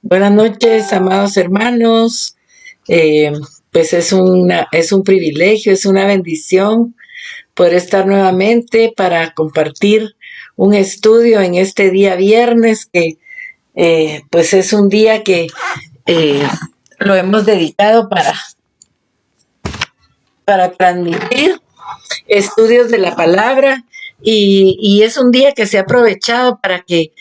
Buenas noches, amados hermanos. Eh, pues es un privilegio, es una bendición poder estar nuevamente para compartir un estudio en este día viernes, que pues es un día que eh, lo hemos dedicado para transmitir estudios de la palabra y es un día que se ha aprovechado para que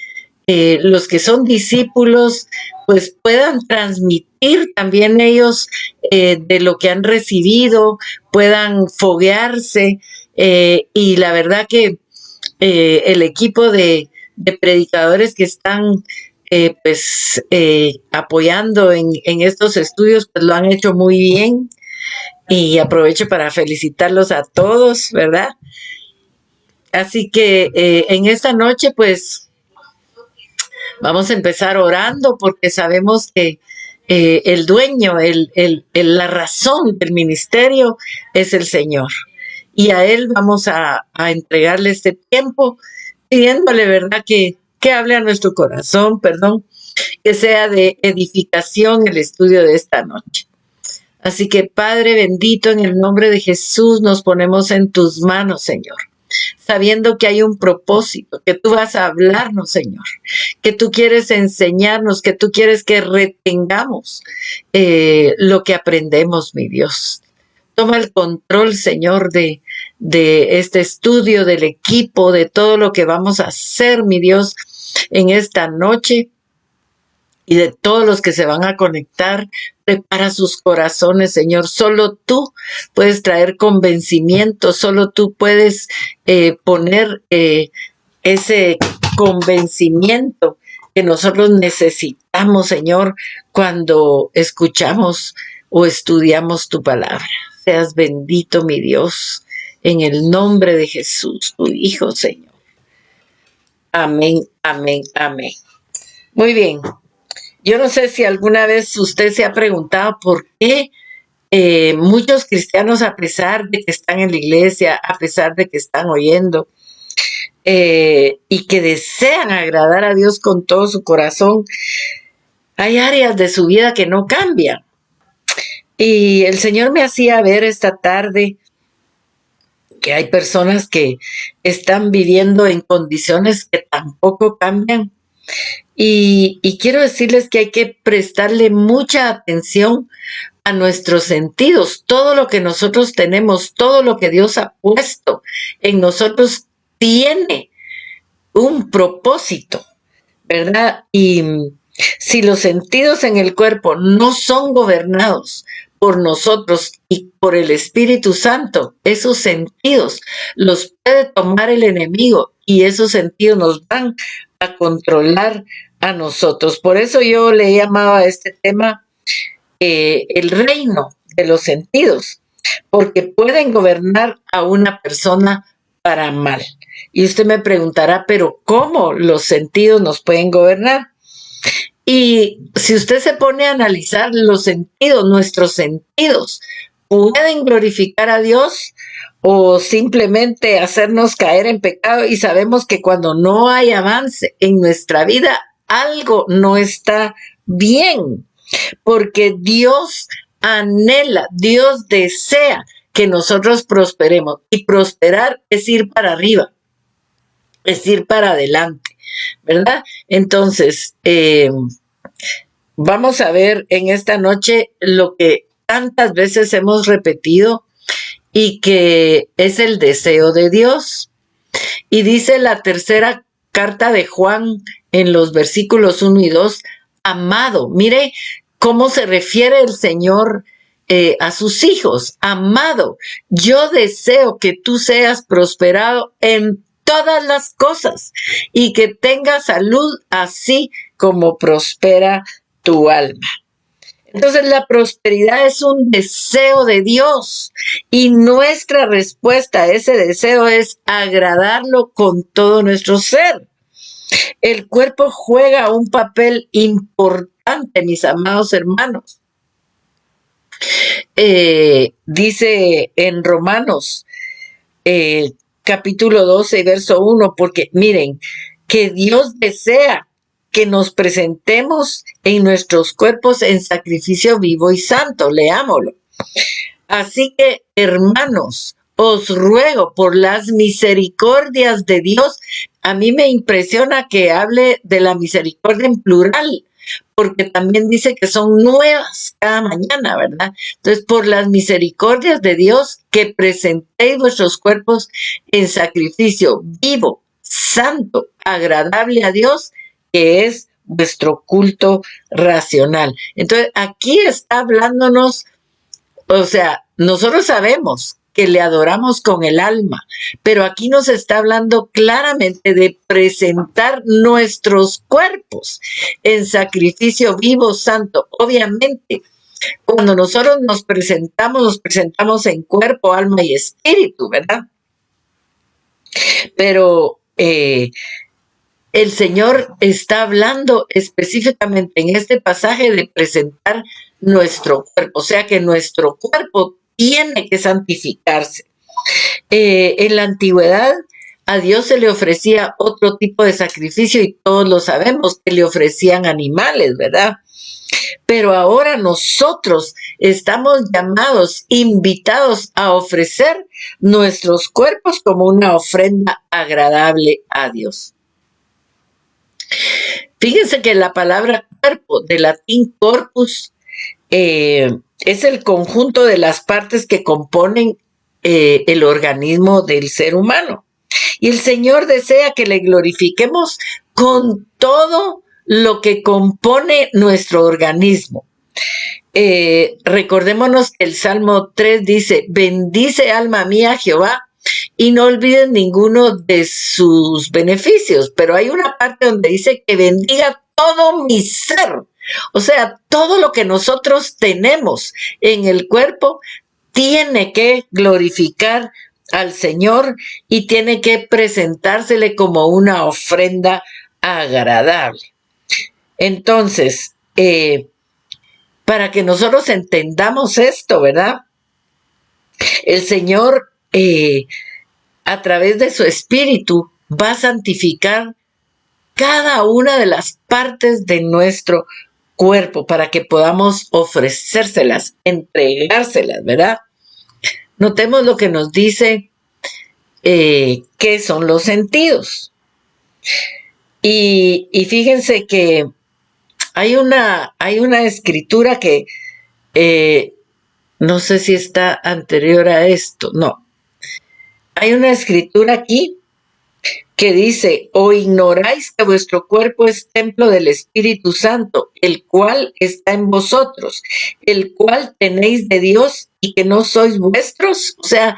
los que son discípulos pues puedan transmitir también ellos de lo que han recibido, puedan foguearse y la verdad que el equipo de predicadores que están apoyando en estos estudios pues lo han hecho muy bien y aprovecho para felicitarlos a todos, ¿verdad? Así que en esta noche pues vamos a empezar orando porque sabemos que el dueño, la razón del ministerio es el Señor. Y a Él vamos a entregarle este tiempo, pidiéndole, ¿verdad?, que hable a nuestro corazón, perdón, que sea de edificación el estudio de esta noche. Así que, Padre bendito, en el nombre de Jesús nos ponemos en tus manos, Señor, sabiendo que hay un propósito, que tú vas a hablarnos, Señor, que tú quieres enseñarnos, que tú quieres que retengamos lo que aprendemos, mi Dios. Toma el control, Señor, de este estudio, del equipo, de todo lo que vamos a hacer, mi Dios, en esta noche y de todos los que se van a conectar. Prepara sus corazones, Señor. Solo tú puedes traer convencimiento, solo tú puedes poner ese convencimiento que nosotros necesitamos, Señor, cuando escuchamos o estudiamos tu palabra. Seas bendito, mi Dios, en el nombre de Jesús, tu Hijo, Señor. Amén, amén, amén. Muy bien. Yo no sé si alguna vez usted se ha preguntado por qué muchos cristianos, a pesar de que están en la iglesia, a pesar de que están oyendo y que desean agradar a Dios con todo su corazón, hay áreas de su vida que no cambian. Y el Señor me hacía ver esta tarde que hay personas que están viviendo en condiciones que tampoco cambian. Y quiero decirles que hay que prestarle mucha atención a nuestros sentidos. Todo lo que nosotros tenemos, todo lo que Dios ha puesto en nosotros tiene un propósito, ¿verdad? Y si los sentidos en el cuerpo no son gobernados por nosotros y por el Espíritu Santo, esos sentidos los puede tomar el enemigo y esos sentidos nos van a controlar a nosotros. Por eso yo le llamaba a este tema el reino de los sentidos, porque pueden gobernar a una persona para mal. Y usted me preguntará, pero ¿cómo los sentidos nos pueden gobernar? Y si usted se pone a analizar los sentidos, nuestros sentidos, ¿pueden glorificar a Dios o simplemente hacernos caer en pecado? Y sabemos que cuando no hay avance en nuestra vida, algo no está bien, porque Dios anhela, Dios desea que nosotros prosperemos. Y prosperar es ir para arriba, es ir para adelante, ¿verdad? Entonces, vamos a ver en esta noche lo que tantas veces hemos repetido y que es el deseo de Dios. Y dice la tercera carta de Juan en los versículos 1 y 2, amado, mire cómo se refiere el Señor a sus hijos. Amado, yo deseo que tú seas prosperado en todas las cosas y que tengas salud así como prospera tu alma. Entonces la prosperidad es un deseo de Dios y nuestra respuesta a ese deseo es agradarlo con todo nuestro ser. El cuerpo juega un papel importante, mis amados hermanos. Dice en Romanos capítulo 12, verso 1, porque miren, que Dios desea que nos presentemos en nuestros cuerpos en sacrificio vivo y santo. Leámoslo. Así que, hermanos, os ruego por las misericordias de Dios. A mí me impresiona que hable de la misericordia en plural, porque también dice que son nuevas cada mañana, ¿verdad? Entonces, por las misericordias de Dios, que presentéis vuestros cuerpos en sacrificio vivo, santo, agradable a Dios, que es vuestro culto racional. Entonces, aquí está hablándonos, o sea, nosotros sabemos que le adoramos con el alma, pero aquí nos está hablando claramente de presentar nuestros cuerpos en sacrificio vivo, santo. Obviamente, cuando nosotros nos presentamos en cuerpo, alma y espíritu, ¿verdad? Pero el Señor está hablando específicamente en este pasaje de presentar nuestro cuerpo, o sea que nuestro cuerpo tiene que santificarse. En la antigüedad a Dios se le ofrecía otro tipo de sacrificio y todos lo sabemos, que le ofrecían animales, ¿verdad? Pero ahora nosotros estamos llamados, invitados a ofrecer nuestros cuerpos como una ofrenda agradable a Dios. Fíjense que la palabra cuerpo, de latín corpus, es el conjunto de las partes que componen el organismo del ser humano. Y el Señor desea que le glorifiquemos con todo lo que compone nuestro organismo. Recordémonos que el Salmo 3 dice: bendice alma mía a Jehová y no olvides ninguno de sus beneficios. Pero hay una parte donde dice que bendiga todo mi ser. O sea, todo lo que nosotros tenemos en el cuerpo tiene que glorificar al Señor y tiene que presentársele como una ofrenda agradable. Entonces, para que nosotros entendamos esto, ¿verdad? El Señor, a través de su Espíritu, va a santificar cada una de las partes de nuestro cuerpo para que podamos ofrecérselas, entregárselas, ¿verdad? Notemos lo que nos dice qué son los sentidos. Y fíjense que hay una escritura que no sé si está anterior a esto, no. Hay una escritura aquí que dice: o ignoráis que vuestro cuerpo es templo del Espíritu Santo, el cual está en vosotros, el cual tenéis de Dios y que no sois vuestros. O sea,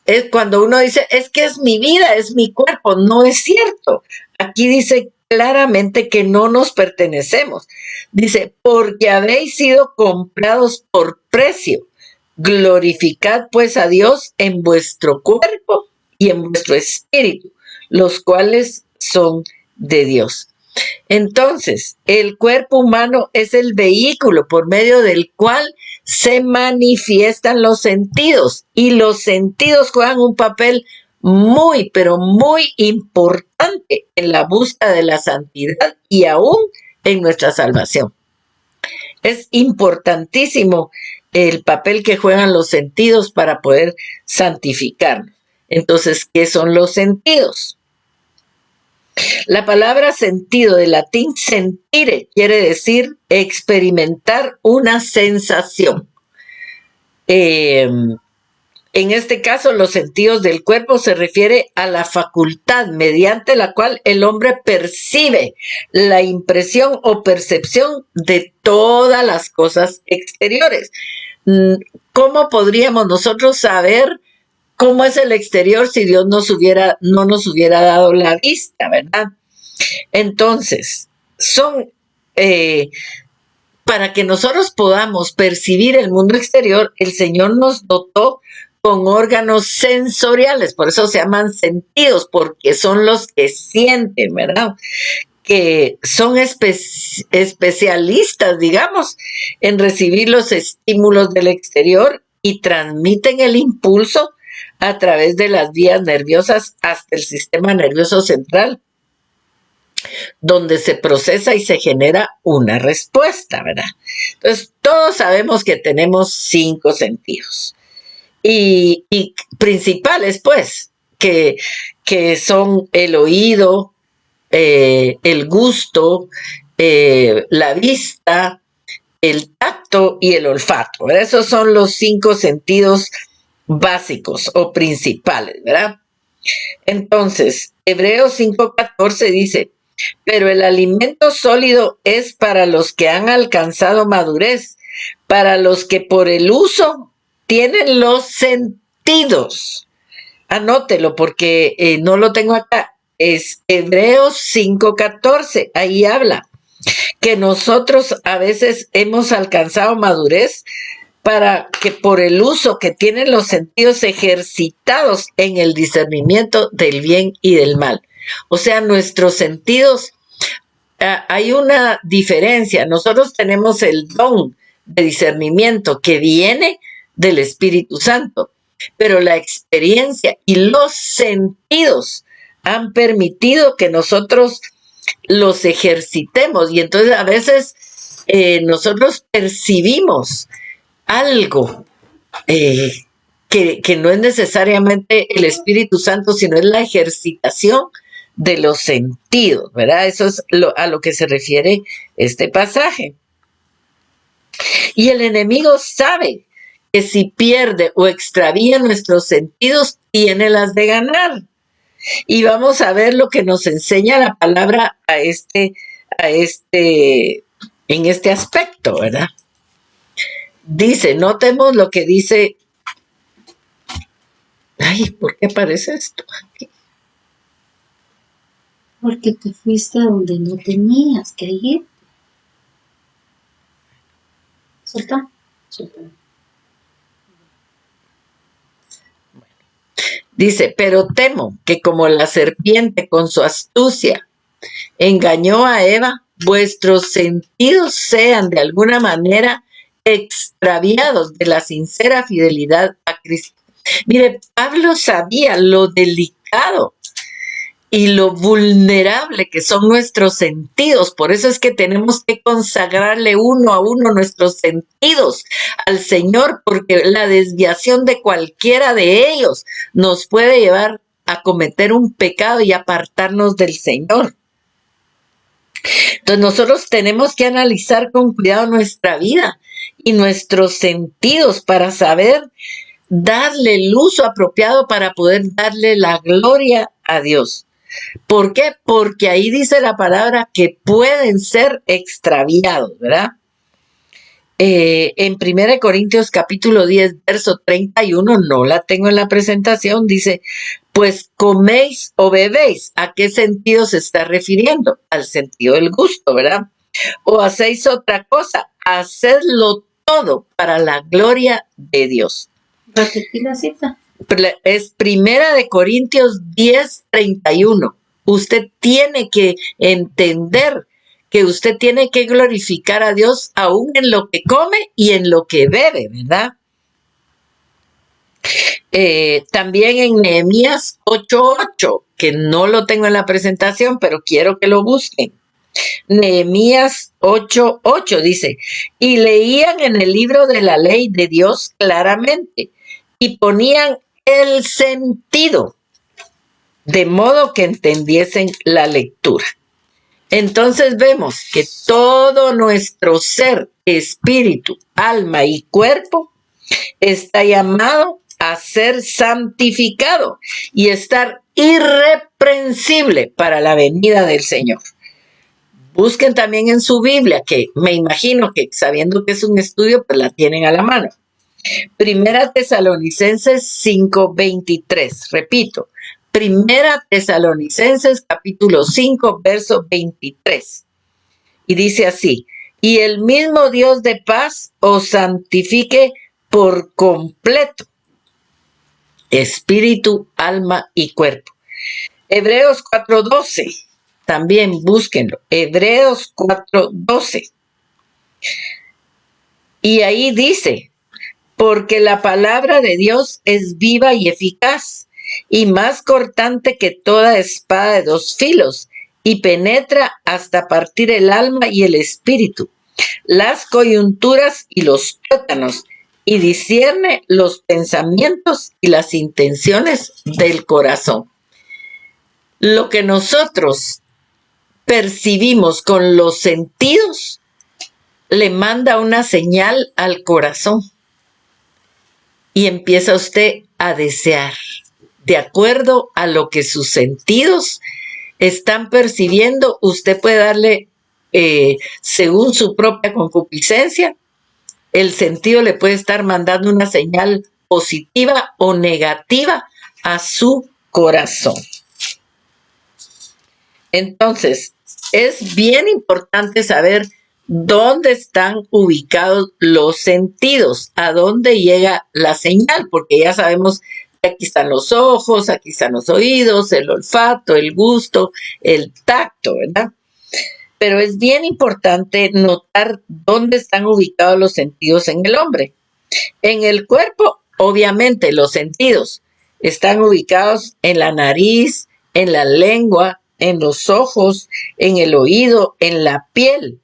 es cuando uno dice, es que es mi vida, es mi cuerpo, no es cierto. Aquí dice claramente que no nos pertenecemos. Dice: porque habéis sido comprados por precio. Glorificad pues a Dios en vuestro cuerpo y en vuestro espíritu, los cuales son de Dios. Entonces, el cuerpo humano es el vehículo por medio del cual se manifiestan los sentidos, y los sentidos juegan un papel muy, pero muy importante en la búsqueda de la santidad y aún en nuestra salvación. Es importantísimo el papel que juegan los sentidos para poder santificarnos. Entonces, ¿qué son los sentidos? La palabra sentido, del latín sentire, quiere decir experimentar una sensación. En este caso, los sentidos del cuerpo se refiere a la facultad mediante la cual el hombre percibe la impresión o percepción de todas las cosas exteriores. ¿Cómo podríamos nosotros saber cómo es el exterior si Dios no nos hubiera dado la vista, ¿verdad? Entonces, para que nosotros podamos percibir el mundo exterior, el Señor nos dotó con órganos sensoriales, por eso se llaman sentidos, porque son los que sienten, ¿verdad? Que son especialistas, digamos, en recibir los estímulos del exterior y transmiten el impulso a través de las vías nerviosas hasta el sistema nervioso central. donde se procesa y se genera una respuesta, ¿verdad? Entonces, todos sabemos que tenemos 5 sentidos y principales, pues, que son el oído, el gusto, la vista, el tacto y el olfato, ¿verdad? Esos son los 5 sentidos básicos o principales, ¿verdad? Entonces, Hebreos 5:14 dice, pero el alimento sólido es para los que han alcanzado madurez, para los que por el uso tienen los sentidos. Anótelo porque no lo tengo acá. Es Hebreos 5:14. Ahí habla que nosotros a veces hemos alcanzado madurez para que por el uso que tienen los sentidos ejercitados en el discernimiento del bien y del mal. O sea, nuestros sentidos, hay una diferencia. Nosotros tenemos el don de discernimiento que viene del Espíritu Santo, pero la experiencia y los sentidos han permitido que nosotros los ejercitemos y entonces a veces nosotros percibimos algo que no es necesariamente el Espíritu Santo, sino es la ejercitación de los sentidos, ¿verdad? Eso es a lo que se refiere este pasaje. Y el enemigo sabe que si pierde o extravía nuestros sentidos, tiene las de ganar. Y vamos a ver lo que nos enseña la palabra en este aspecto, ¿verdad? Dice, notemos lo que dice. Ay, ¿por qué aparece esto aquí? Porque te fuiste a donde no tenías que ir. Suelta. Dice, pero temo que como la serpiente con su astucia engañó a Eva, vuestros sentidos sean de alguna manera extraviados de la sincera fidelidad a Cristo. Mire, Pablo sabía lo delicado y lo vulnerable que son nuestros sentidos. Por eso es que tenemos que consagrarle uno a uno nuestros sentidos al Señor, porque la desviación de cualquiera de ellos nos puede llevar a cometer un pecado y apartarnos del Señor. Entonces nosotros tenemos que analizar con cuidado nuestra vida y nuestros sentidos para saber darle el uso apropiado para poder darle la gloria a Dios. ¿Por qué? Porque ahí dice la palabra que pueden ser extraviados, ¿verdad? En 1 Corintios capítulo 10, verso 31, no la tengo en la presentación, dice, pues coméis o bebéis. ¿A qué sentido se está refiriendo? Al sentido del gusto, ¿verdad? O hacéis otra cosa, hacedlo todo para la gloria de Dios. Repetí la cita. Es 1 Corintios 10, 31. Usted tiene que entender que usted tiene que glorificar a Dios aún en lo que come y en lo que bebe, ¿verdad? También en Nehemías 8:8, que no lo tengo en la presentación, pero quiero que lo busquen. Nehemías 8:8 dice, y leían en el libro de la ley de Dios claramente y ponían el sentido de modo que entendiesen la lectura. Entonces vemos que todo nuestro ser, espíritu, alma y cuerpo está llamado a ser santificado y estar irreprensible para la venida del Señor. Busquen también en su Biblia, que me imagino que sabiendo que es un estudio, pues la tienen a la mano. Primera Tesalonicenses 5:23, repito, Primera Tesalonicenses capítulo 5, verso 23. Y dice así, y el mismo Dios de paz os santifique por completo, espíritu, alma y cuerpo. Hebreos 4:12, también búsquenlo, Hebreos 4:12. Y ahí dice, porque la palabra de Dios es viva y eficaz, y más cortante que toda espada de 2 filos, y penetra hasta partir el alma y el espíritu, las coyunturas y los tuétanos, y discierne los pensamientos y las intenciones del corazón. Lo que nosotros percibimos con los sentidos le manda una señal al corazón y empieza usted a desear de acuerdo a lo que sus sentidos están percibiendo. Usted puede darle, según su propia concupiscencia, el sentido le puede estar mandando una señal positiva o negativa a su corazón. Entonces, es bien importante saber dónde están ubicados los sentidos, a dónde llega la señal, porque ya sabemos que aquí están los ojos, aquí están los oídos, el olfato, el gusto, el tacto, ¿verdad? Pero es bien importante notar dónde están ubicados los sentidos en el hombre. En el cuerpo, obviamente, los sentidos están ubicados en la nariz, en la lengua, en los ojos, en el oído, en la piel.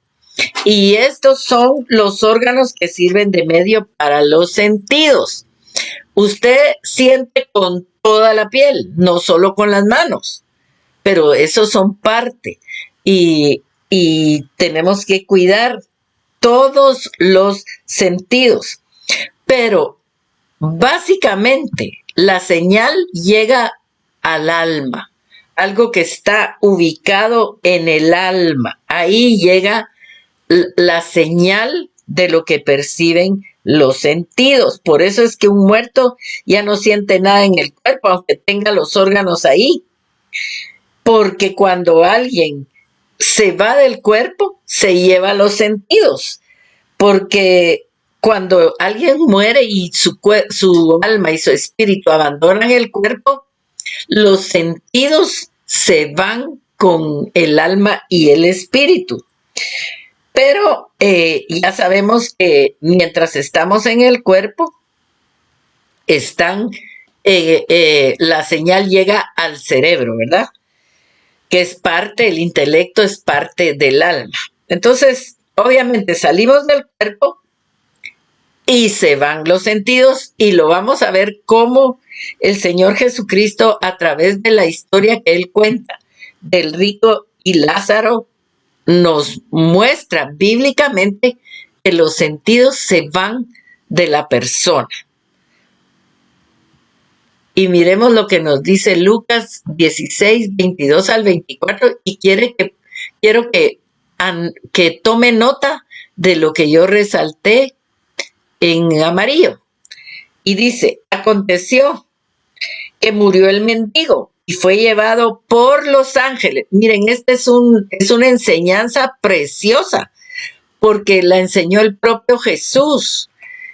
Y estos son los órganos que sirven de medio para los sentidos. Usted siente con toda la piel, no solo con las manos, pero esos son parte. Y tenemos que cuidar todos los sentidos. Pero básicamente la señal llega al alma, algo que está ubicado en el alma. Ahí llega la señal de lo que perciben los sentidos. Por eso es que un muerto ya no siente nada en el cuerpo, aunque tenga los órganos ahí. Porque cuando alguien se va del cuerpo, se lleva los sentidos. Porque cuando alguien muere y su alma y su espíritu abandonan el cuerpo, los sentidos se van con el alma y el espíritu. Pero ya sabemos que mientras estamos en el cuerpo, la señal llega al cerebro, ¿verdad? Que es parte, el intelecto es parte del alma. Entonces, obviamente salimos del cuerpo y se van los sentidos, y lo vamos a ver cómo el Señor Jesucristo, a través de la historia que Él cuenta del rico y Lázaro, nos muestra bíblicamente que los sentidos se van de la persona. Y miremos lo que nos dice Lucas 16, 22 al 24, y quiero que tome nota de lo que yo resalté en amarillo. Y dice, aconteció que murió el mendigo y fue llevado por los ángeles. Miren, esta es una enseñanza preciosa, porque la enseñó el propio Jesús.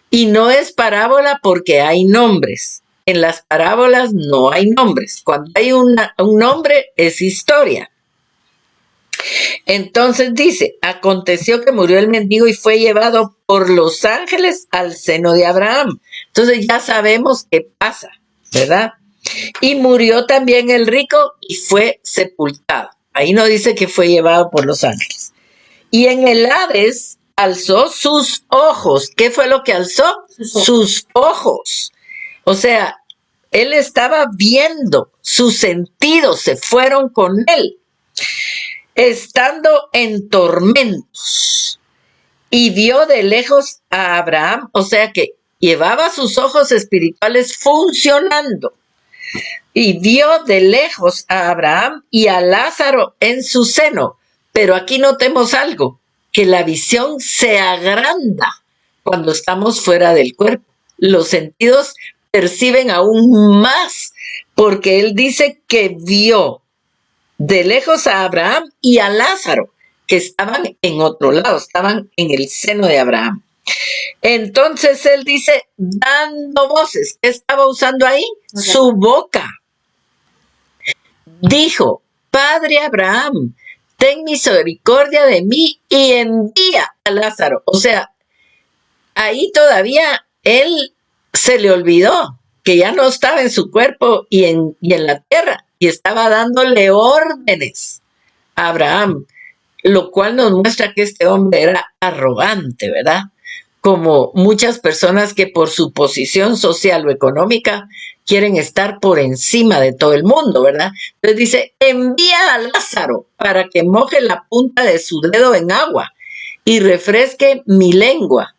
Y no es parábola porque hay nombres. En las parábolas no hay nombres. Cuando hay un nombre es historia. Entonces dice, aconteció que murió el mendigo y fue llevado por los ángeles al seno de Abraham. Entonces ya sabemos qué pasa, ¿verdad? Y murió también el rico y fue sepultado. Ahí no dice que fue llevado por los ángeles. Y en el Hades alzó sus ojos. ¿Qué fue lo que alzó? Sus ojos. O sea, él estaba viendo, sus sentidos se fueron con él, estando en tormentos. Y vio de lejos a Abraham, o sea que llevaba sus ojos espirituales funcionando. Y vio de lejos a Abraham y a Lázaro en su seno. Pero aquí notemos algo, que la visión se agranda cuando estamos fuera del cuerpo. Los sentidos perciben aún más, porque él dice que vio de lejos a Abraham y a Lázaro, que estaban en otro lado, estaban en el seno de Abraham. Entonces él dice, dando voces. ¿Qué estaba usando ahí? Su boca. Dijo, Padre Abraham, ten misericordia de mí y envía a Lázaro. O sea, ahí todavía él se le olvidó que ya no estaba en su cuerpo y en la tierra, y estaba dándole órdenes a Abraham, lo cual nos muestra que este hombre era arrogante, ¿verdad? Como muchas personas que por su posición social o económica quieren estar por encima de todo el mundo, ¿verdad? Entonces dice, envía a Lázaro para que moje la punta de su dedo en agua y refresque mi lengua,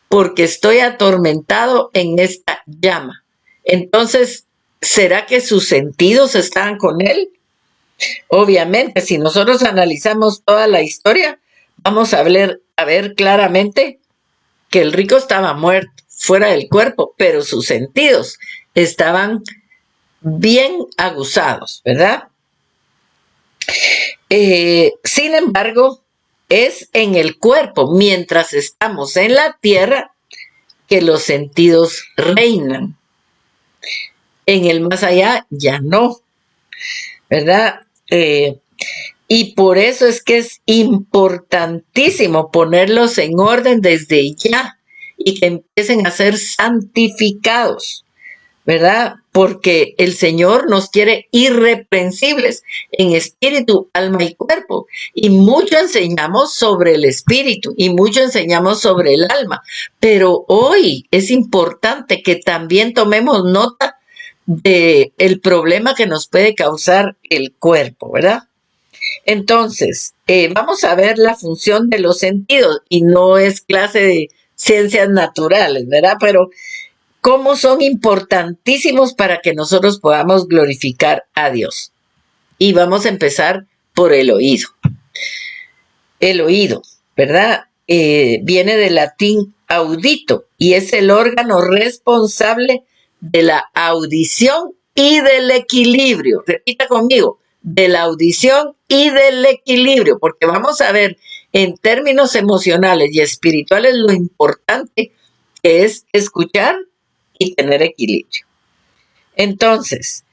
porque estoy atormentado en esta llama. Entonces, ¿será que sus sentidos estaban con él? Obviamente, si nosotros analizamos toda la historia, vamos a ver claramente que el rico estaba muerto, fuera del cuerpo, pero sus sentidos estaban bien aguzados, ¿verdad? Sin embargo, es en el cuerpo, mientras estamos en la tierra, que los sentidos reinan. En el más allá ya no, ¿verdad? Y por eso es que es importantísimo ponerlos en orden desde ya y que empiecen a ser santificados, ¿verdad? Porque el Señor nos quiere irreprensibles en espíritu, alma y cuerpo. Y mucho enseñamos sobre el espíritu y mucho enseñamos sobre el alma. Pero hoy es importante que también tomemos nota de el problema que nos puede causar el cuerpo, ¿verdad? Entonces, vamos a ver la función de los sentidos y no es clase de ciencias naturales, ¿verdad? Pero cómo son importantísimos para que nosotros podamos glorificar a Dios. Y vamos a empezar por el oído. El oído, ¿verdad? Viene del latín audito y es el órgano responsable de la audición y del equilibrio. Repita conmigo, de la audición y del equilibrio, porque vamos a ver en términos emocionales y espirituales lo importante que es escuchar y tener equilibrio. Entonces,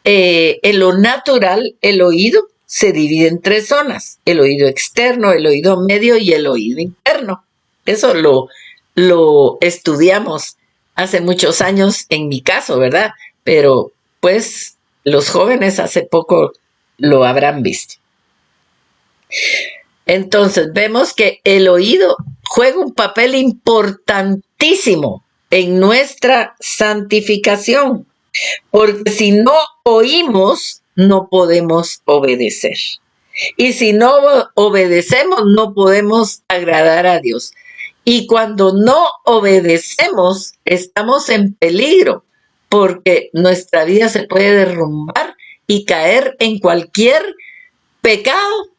en lo natural, el oído se divide en tres zonas: el oído externo, el oído medio y el oído interno. Eso lo estudiamos hace muchos años en mi caso, ¿verdad? Pero pues los jóvenes hace poco lo habrán visto. Entonces vemos que el oído juega un papel importantísimo en nuestra santificación, porque si no oímos, no podemos obedecer. Y si no obedecemos, no podemos agradar a Dios. Y cuando no obedecemos, estamos en peligro, porque nuestra vida se puede derrumbar y caer en cualquier pecado,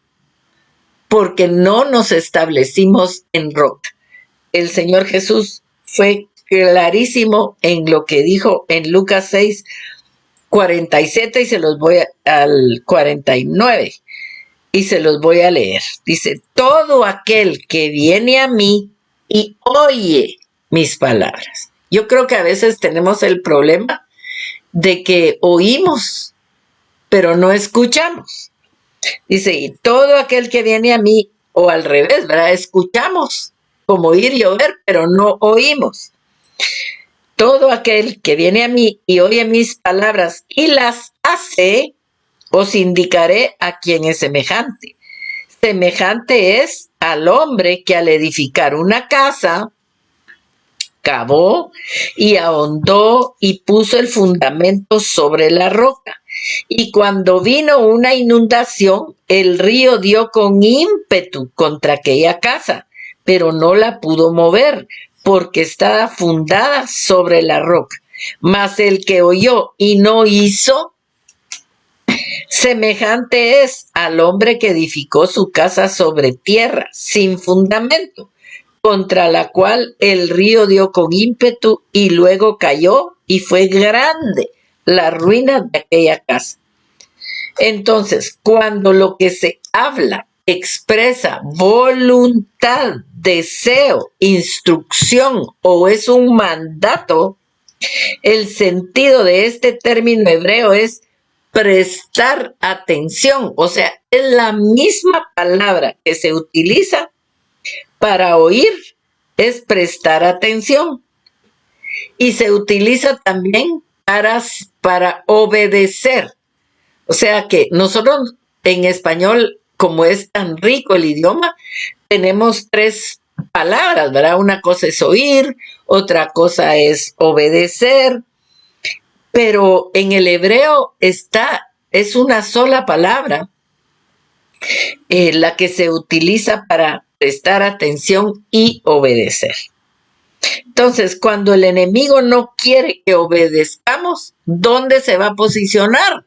porque no nos establecimos en roca. El Señor Jesús fue clarísimo en lo que dijo en Lucas 6, 47 y se los voy al 49 y se los voy a leer. Dice, todo aquel que viene a mí y oye mis palabras. Yo creo que a veces tenemos el problema de que oímos, pero no escuchamos. Dice, y todo aquel que viene a mí, o al revés, ¿verdad? Escuchamos como oír y oír, pero no oímos. Todo aquel que viene a mí y oye mis palabras y las hace, os indicaré a quién es semejante. Semejante es al hombre que al edificar una casa, cavó y ahondó y puso el fundamento sobre la roca. Y cuando vino una inundación, el río dio con ímpetu contra aquella casa, pero no la pudo mover, porque estaba fundada sobre la roca. Mas el que oyó y no hizo, semejante es al hombre que edificó su casa sobre tierra, sin fundamento, contra la cual el río dio con ímpetu y luego cayó, y fue grande la ruina de aquella casa. Entonces, cuando lo que se habla expresa voluntad, deseo, instrucción o es un mandato, el sentido de este término hebreo es prestar atención. O sea, es la misma palabra que se utiliza para oír, es prestar atención. Y se utiliza también para obedecer. O sea que nosotros en español, como es tan rico el idioma, tenemos 3 palabras, ¿verdad? Una cosa es oír, otra cosa es obedecer, pero en el hebreo es una sola palabra, la que se utiliza para prestar atención y obedecer. Entonces, cuando el enemigo no quiere que obedezcamos, ¿dónde se va a posicionar?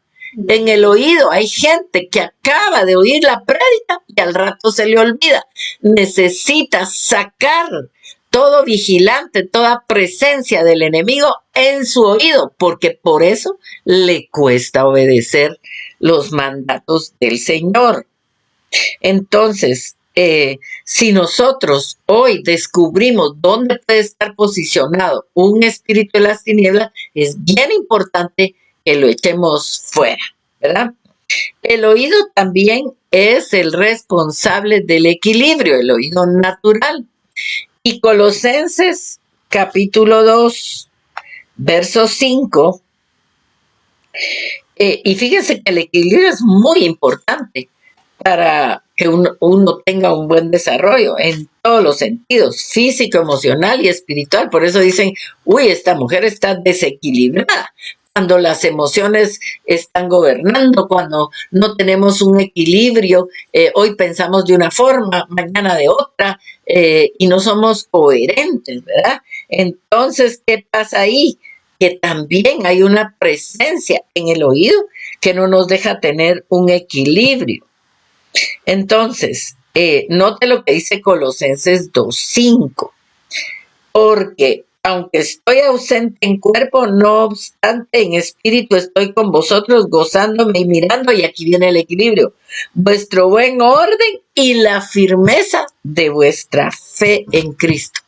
En el oído. Hay gente que acaba de oír la prédica y al rato se le olvida. Necesita sacar todo vigilante, toda presencia del enemigo en su oído, porque por eso le cuesta obedecer los mandatos del Señor. Entonces, si nosotros hoy descubrimos dónde puede estar posicionado un espíritu de las tinieblas, es bien importante que lo echemos fuera, ¿verdad? El oído también es el responsable del equilibrio, el oído natural. Y Colosenses capítulo 2, verso 5, y fíjense que el equilibrio es muy importante para que uno tenga un buen desarrollo en todos los sentidos, físico, emocional y espiritual. Por eso dicen, uy, esta mujer está desequilibrada. Cuando las emociones están gobernando, cuando no tenemos un equilibrio, hoy pensamos de una forma, mañana de otra, y no somos coherentes, ¿verdad? Entonces, ¿qué pasa ahí? Que también hay una presencia en el oído que no nos deja tener un equilibrio. Entonces, note lo que dice Colosenses 2:5, porque aunque estoy ausente en cuerpo, no obstante en espíritu estoy con vosotros gozándome y mirando, y aquí viene el equilibrio, vuestro buen orden y la firmeza de vuestra fe en Cristo.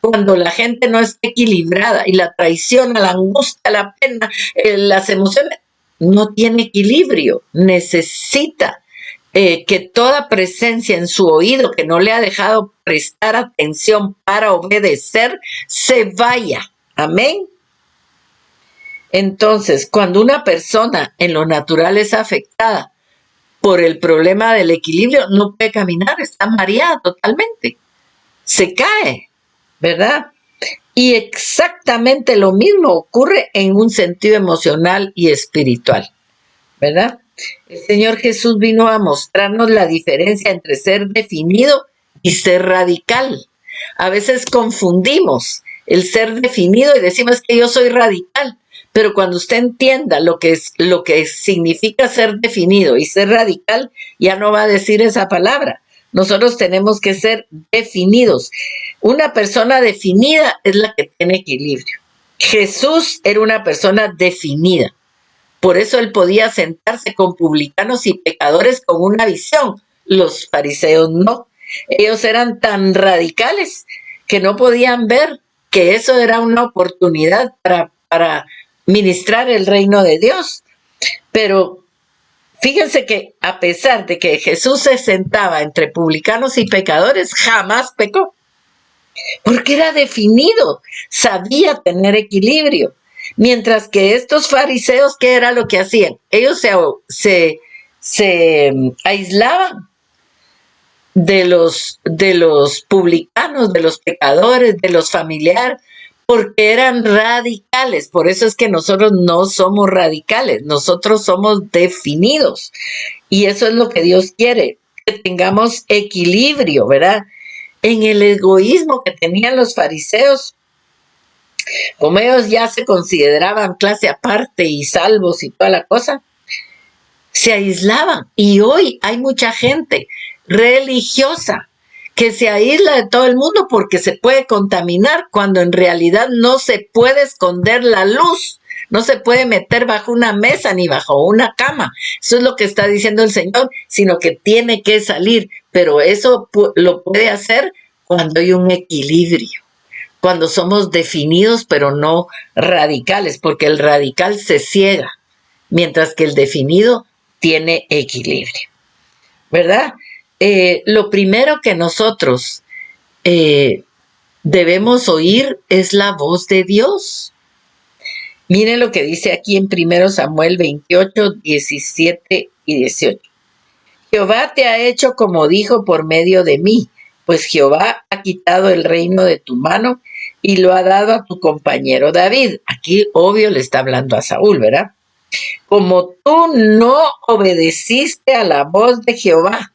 Cuando la gente no está equilibrada y la traición, la angustia, la pena, las emociones, no tiene equilibrio, necesita que toda presencia en su oído que no le ha dejado prestar atención para obedecer, se vaya. Amén. Entonces, cuando una persona en lo natural es afectada por el problema del equilibrio, no puede caminar, está mareada totalmente. Se cae, ¿verdad? Y exactamente lo mismo ocurre en un sentido emocional y espiritual, ¿verdad? El Señor Jesús vino a mostrarnos la diferencia entre ser definido y ser radical. A veces confundimos el ser definido y decimos que yo soy radical, pero cuando usted entienda lo que significa ser definido y ser radical, ya no va a decir esa palabra. Nosotros tenemos que ser definidos. Una persona definida es la que tiene equilibrio. Jesús era una persona definida. Por eso él podía sentarse con publicanos y pecadores con una visión. Los fariseos no. Ellos eran tan radicales que no podían ver que eso era una oportunidad para ministrar el reino de Dios. Pero fíjense que a pesar de que Jesús se sentaba entre publicanos y pecadores, jamás pecó. Porque era definido, sabía tener equilibrio. Mientras que estos fariseos, ¿qué era lo que hacían? Ellos se aislaban de los publicanos, de los pecadores, de los familiares, porque eran radicales. Por eso es que nosotros no somos radicales, nosotros somos definidos. Y eso es lo que Dios quiere, que tengamos equilibrio, ¿verdad? En el egoísmo que tenían los fariseos, como ellos ya se consideraban clase aparte y salvos y toda la cosa, se aislaban. Y hoy hay mucha gente religiosa que se aísla de todo el mundo porque se puede contaminar, cuando en realidad no se puede esconder la luz, no se puede meter bajo una mesa ni bajo una cama. Eso es lo que está diciendo el Señor, sino que tiene que salir, pero eso lo puede hacer cuando hay un equilibrio, cuando somos definidos pero no radicales, porque el radical se ciega, mientras que el definido tiene equilibrio, ¿verdad? Lo primero que nosotros debemos oír es la voz de Dios. Miren lo que dice aquí en 1 Samuel 28, 17 y 18. Jehová te ha hecho como dijo por medio de mí, pues Jehová ha quitado el reino de tu mano y lo ha dado a tu compañero David. Aquí, obvio, le está hablando a Saúl, ¿verdad? Como tú no obedeciste a la voz de Jehová,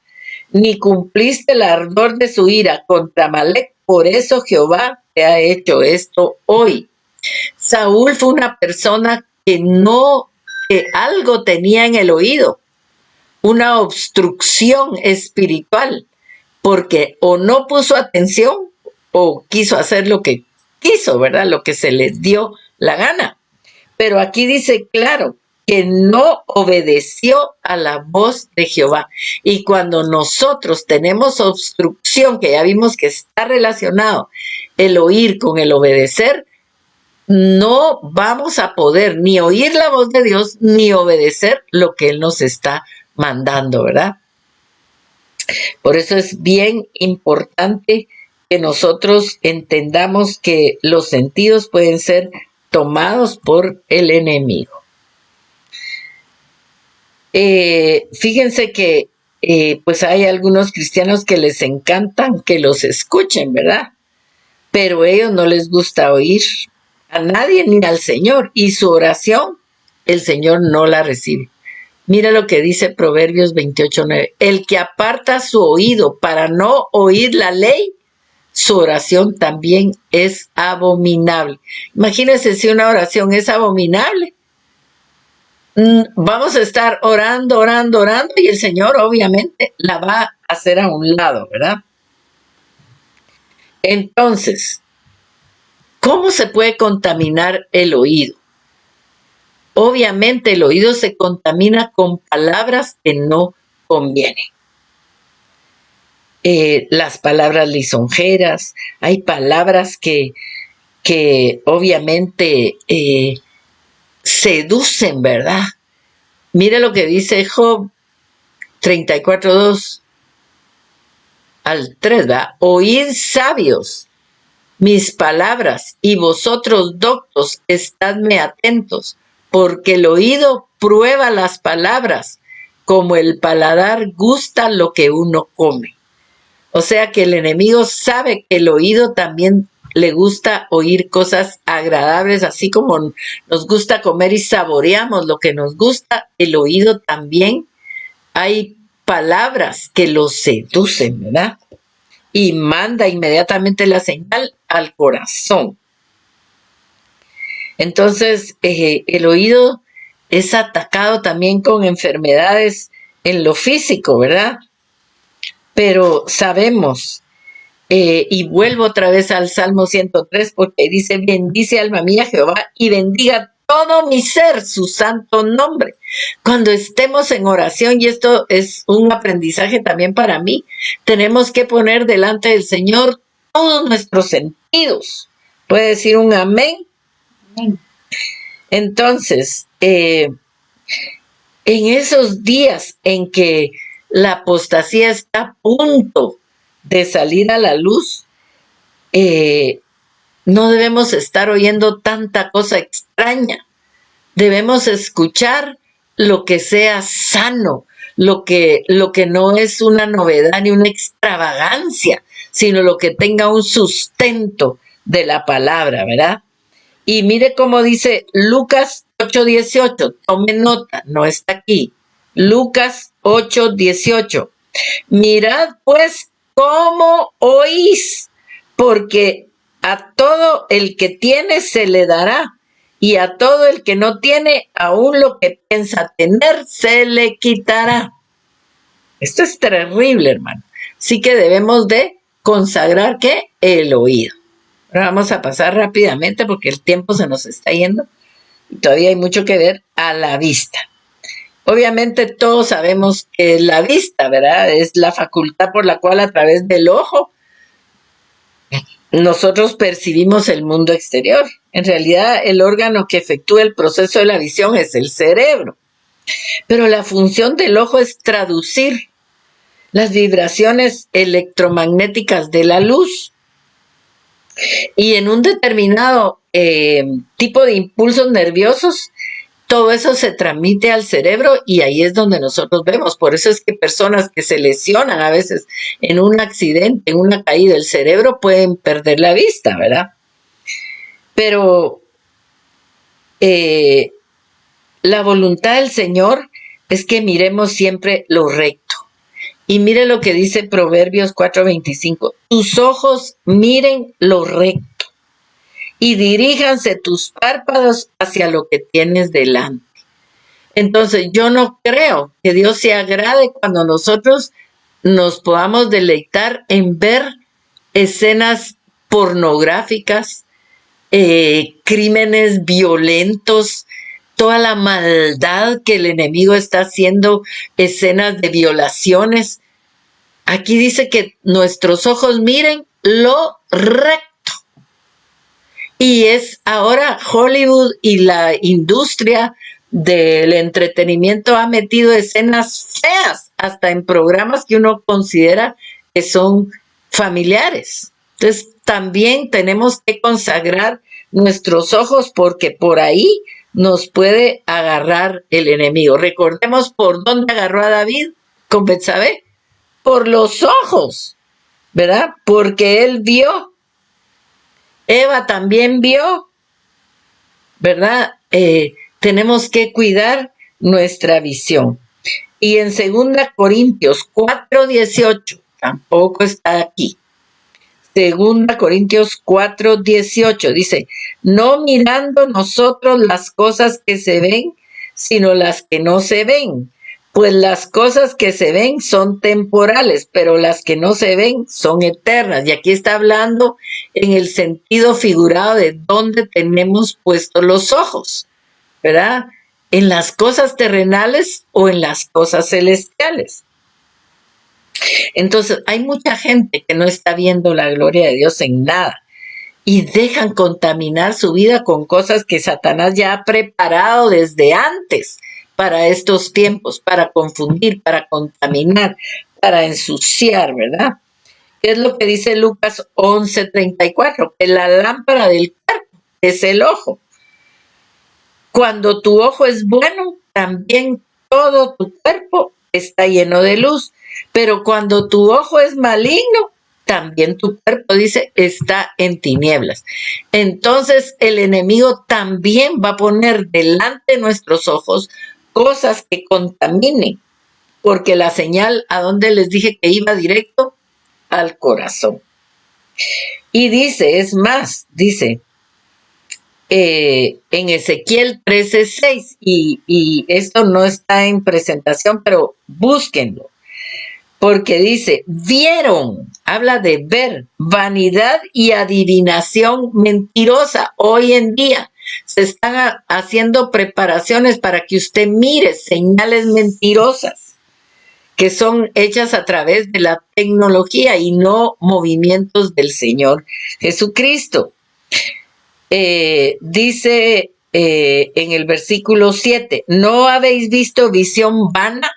ni cumpliste el ardor de su ira contra Amalec, por eso Jehová te ha hecho esto hoy. Saúl fue una persona que algo tenía en el oído, una obstrucción espiritual, porque o no puso atención o quiso hacer lo que quiso, ¿verdad? Lo que se le dio la gana. Pero aquí dice claro que no obedeció a la voz de Jehová. Y cuando nosotros tenemos obstrucción, que ya vimos que está relacionado el oír con el obedecer, no vamos a poder ni oír la voz de Dios ni obedecer lo que Él nos está mandando, ¿verdad? Por eso es bien importante que nosotros entendamos que los sentidos pueden ser tomados por el enemigo. Fíjense que pues hay algunos cristianos que les encantan que los escuchen, ¿verdad? Pero a ellos no les gusta oír a nadie ni al Señor, y su oración el Señor no la recibe. Mira lo que dice Proverbios 28:9. El que aparta su oído para no oír la ley, su oración también es abominable. Imagínense si una oración es abominable. Vamos a estar orando, orando, orando, y el Señor obviamente la va a hacer a un lado, ¿verdad? Entonces, ¿cómo se puede contaminar el oído? Obviamente el oído se contamina con palabras que no convienen. Las palabras lisonjeras, hay palabras que obviamente seducen, ¿verdad? Mire lo que dice Job 34:2 al 3, ¿verdad? Oíd sabios mis palabras, y vosotros doctos, estadme atentos, porque el oído prueba las palabras, como el paladar gusta lo que uno come. O sea que el enemigo sabe que el oído también le gusta oír cosas agradables, así como nos gusta comer y saboreamos lo que nos gusta, el oído también hay palabras que lo seducen, ¿verdad? Y manda inmediatamente la señal al corazón. Entonces, el oído es atacado también con enfermedades en lo físico, ¿verdad? Pero sabemos, y vuelvo otra vez al Salmo 103, porque dice, bendice alma mía Jehová y bendiga todo mi ser su santo nombre. Cuando estemos en oración, y esto es un aprendizaje también para mí, tenemos que poner delante del Señor todos nuestros sentidos. ¿Puede decir un amén? Amén. Entonces, en esos días en que la apostasía está a punto de salir a la luz, no debemos estar oyendo tanta cosa extraña. Debemos escuchar lo que sea sano, lo que no es una novedad ni una extravagancia, sino lo que tenga un sustento de la palabra, ¿verdad? Y mire cómo dice Lucas 8:18, tome nota, no está aquí. Lucas 8:18. Mirad pues cómo oís, porque a todo el que tiene se le dará, y a todo el que no tiene, aún lo que piensa tener se le quitará. Esto es terrible, hermano. Así que debemos de consagrar, ¿qué? El oído. Ahora vamos a pasar rápidamente porque el tiempo se nos está yendo y todavía hay mucho que ver a la vista. Obviamente todos sabemos que la vista, ¿verdad? Es la facultad por la cual a través del ojo nosotros percibimos el mundo exterior. En realidad el órgano que efectúa el proceso de la visión es el cerebro. Pero la función del ojo es traducir las vibraciones electromagnéticas de la luz. Y en un determinado tipo de impulsos nerviosos, todo eso se transmite al cerebro y ahí es donde nosotros vemos. Por eso es que personas que se lesionan a veces en un accidente, en una caída del cerebro, pueden perder la vista, ¿verdad? Pero la voluntad del Señor es que miremos siempre lo recto. Y mire lo que dice Proverbios 4:25. Tus ojos miren lo recto y diríjanse tus párpados hacia lo que tienes delante. Entonces, yo no creo que Dios se agrade cuando nosotros nos podamos deleitar en ver escenas pornográficas, crímenes violentos, toda la maldad que el enemigo está haciendo, escenas de violaciones. Aquí dice que nuestros ojos miren lo recto. Y es ahora Hollywood y la industria del entretenimiento ha metido escenas feas hasta en programas que uno considera que son familiares. Entonces también tenemos que consagrar nuestros ojos porque por ahí nos puede agarrar el enemigo. Recordemos por dónde agarró a David con Betsabé, por los ojos, ¿verdad? Porque él vio. Eva también vio, ¿verdad? Tenemos que cuidar nuestra visión. Y en 2 Corintios 4:18, tampoco está aquí. 2 Corintios 4:18 dice, no mirando nosotros las cosas que se ven, sino las que no se ven. Pues las cosas que se ven son temporales, pero las que no se ven son eternas. Y aquí está hablando en el sentido figurado de dónde tenemos puestos los ojos, ¿verdad? ¿En las cosas terrenales o en las cosas celestiales? Entonces, hay mucha gente que no está viendo la gloria de Dios en nada y dejan contaminar su vida con cosas que Satanás ya ha preparado desde antes para estos tiempos, para confundir, para contaminar, para ensuciar, ¿verdad? ¿Qué es lo que dice Lucas 11:34? Que la lámpara del cuerpo es el ojo. Cuando tu ojo es bueno, también todo tu cuerpo está lleno de luz. Pero cuando tu ojo es maligno, también tu cuerpo, dice, está en tinieblas. Entonces el enemigo también va a poner delante de nuestros ojos cosas que contaminen, porque la señal, ¿a dónde les dije que iba directo? Al corazón. Y dice, es más, dice en Ezequiel 13:6, y esto no está en presentación, pero búsquenlo, porque dice, vieron, habla de ver, vanidad y adivinación mentirosa. Hoy en día se están haciendo preparaciones para que usted mire señales mentirosas que son hechas a través de la tecnología y no movimientos del Señor Jesucristo. Dice en el versículo 7, ¿no habéis visto visión vana?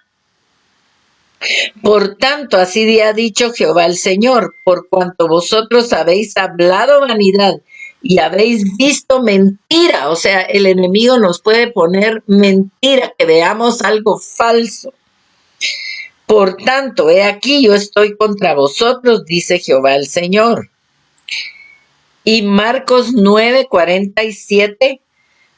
Por tanto, así ha dicho Jehová el Señor, por cuanto vosotros habéis hablado vanidad y habéis visto mentira. O sea, el enemigo nos puede poner mentira, que veamos algo falso. Por tanto, he aquí yo estoy contra vosotros, dice Jehová el Señor. Y Marcos 9:47